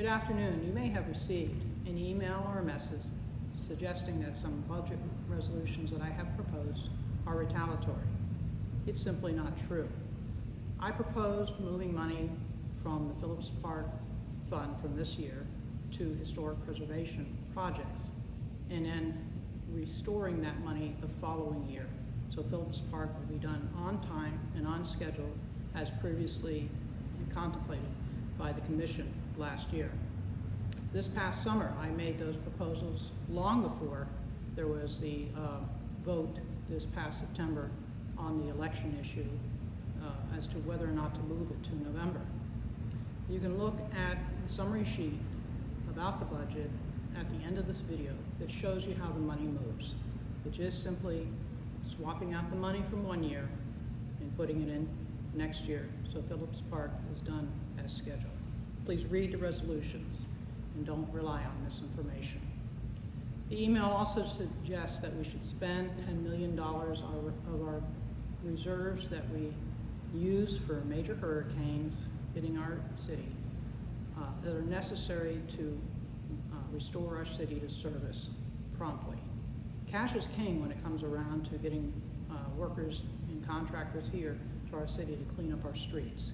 Good afternoon. You may have received an email or a message suggesting that some budget resolutions that I have proposed are retaliatory. It's simply not true. I proposed moving money from the Phillips Park Fund from this year to historic preservation projects and then restoring that money the following year. So Phillips Park will be done on time and on schedule as previously contemplated by the Commission last year. This past summer, I made those proposals long before there was the vote this past September on the election issue as to whether or not to move it to November. You can look at the summary sheet about the budget at the end of this video that shows you how the money moves. It's just simply swapping out the money from one year and putting it in next year, so Phillips Park is done as scheduled. Please read the resolutions and don't rely on misinformation. The email also suggests that we should spend $10 million of our reserves that we use for major hurricanes hitting our city that are necessary to restore our city to service promptly. Cash is king when it comes around to getting workers and contractors here to our city to clean up our streets.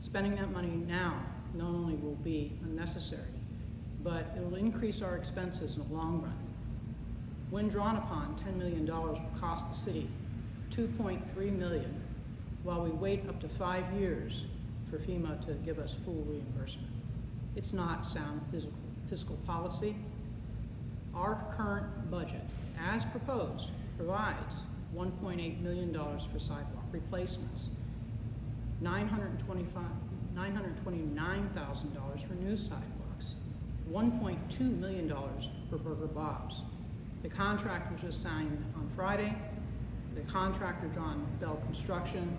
Spending that money now not only will be unnecessary, but it will increase our expenses in the long run. When drawn upon, $10 million will cost the city $2.3 million, while we wait up to 5 years for FEMA to give us full reimbursement. It's not sound fiscal policy. Our current budget, as proposed, provides $1.8 million for sidewalk replacements, $929,000 for new sidewalks, $1.2 million for Burger Bob's. The contract was just signed on Friday. The contractor, John Bell Construction,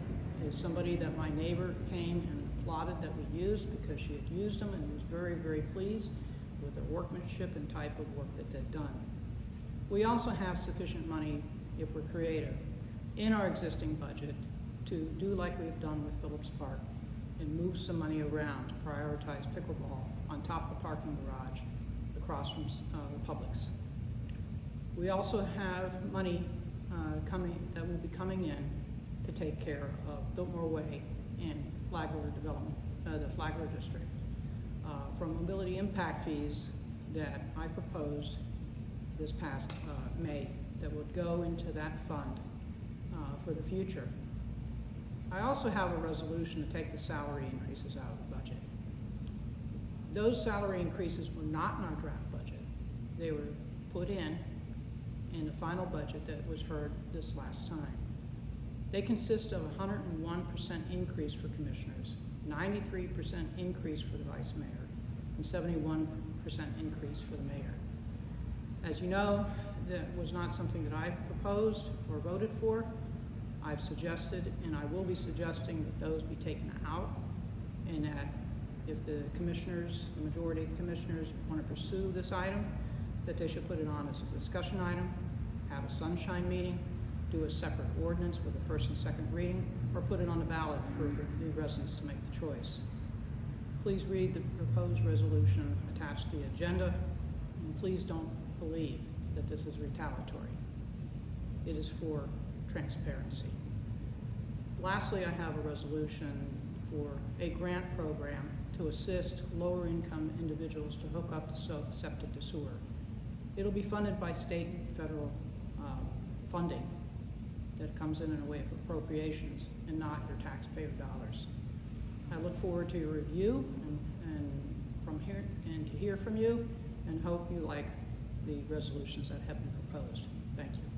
is somebody that my neighbor came and applauded that we used because she had used them and was very, very pleased with the workmanship and type of work that they've done. We also have sufficient money, if we're creative, in our existing budget to do like we've done with Phillips Park and move some money around to prioritize pickleball on top of the parking garage across from the Publix. We also have money that will be coming in to take care of Biltmore Way and Flagler development, the Flagler district, from mobility impact fees that I proposed this past May that would go into that fund for the future. I also have a resolution to take the salary increases out of the budget. Those salary increases were not in our draft budget. They were put in the final budget that was heard this last time. They consist of a 101% increase for commissioners, 93% increase for the vice mayor, and 71% increase for the mayor. As you know, that was not something that I've proposed or voted for. I've suggested, and I will be suggesting, that those be taken out, and that if the commissioners, the majority of commissioners, want to pursue this item, that they should put it on as a discussion item, have a sunshine meeting, do a separate ordinance with a first and second reading, or put it on the ballot for the residents to make the choice. Please read the proposed resolution attached to the agenda, and please don't believe that this is retaliatory. It is for transparency. Lastly, I have a resolution for a grant program to assist lower income individuals to hook up the septic to sewer. It'll be funded by state and federal funding that comes in a way of appropriations and not your taxpayer dollars. I look forward to your review and to hear from you, and hope you like the resolutions that have been proposed. Thank you.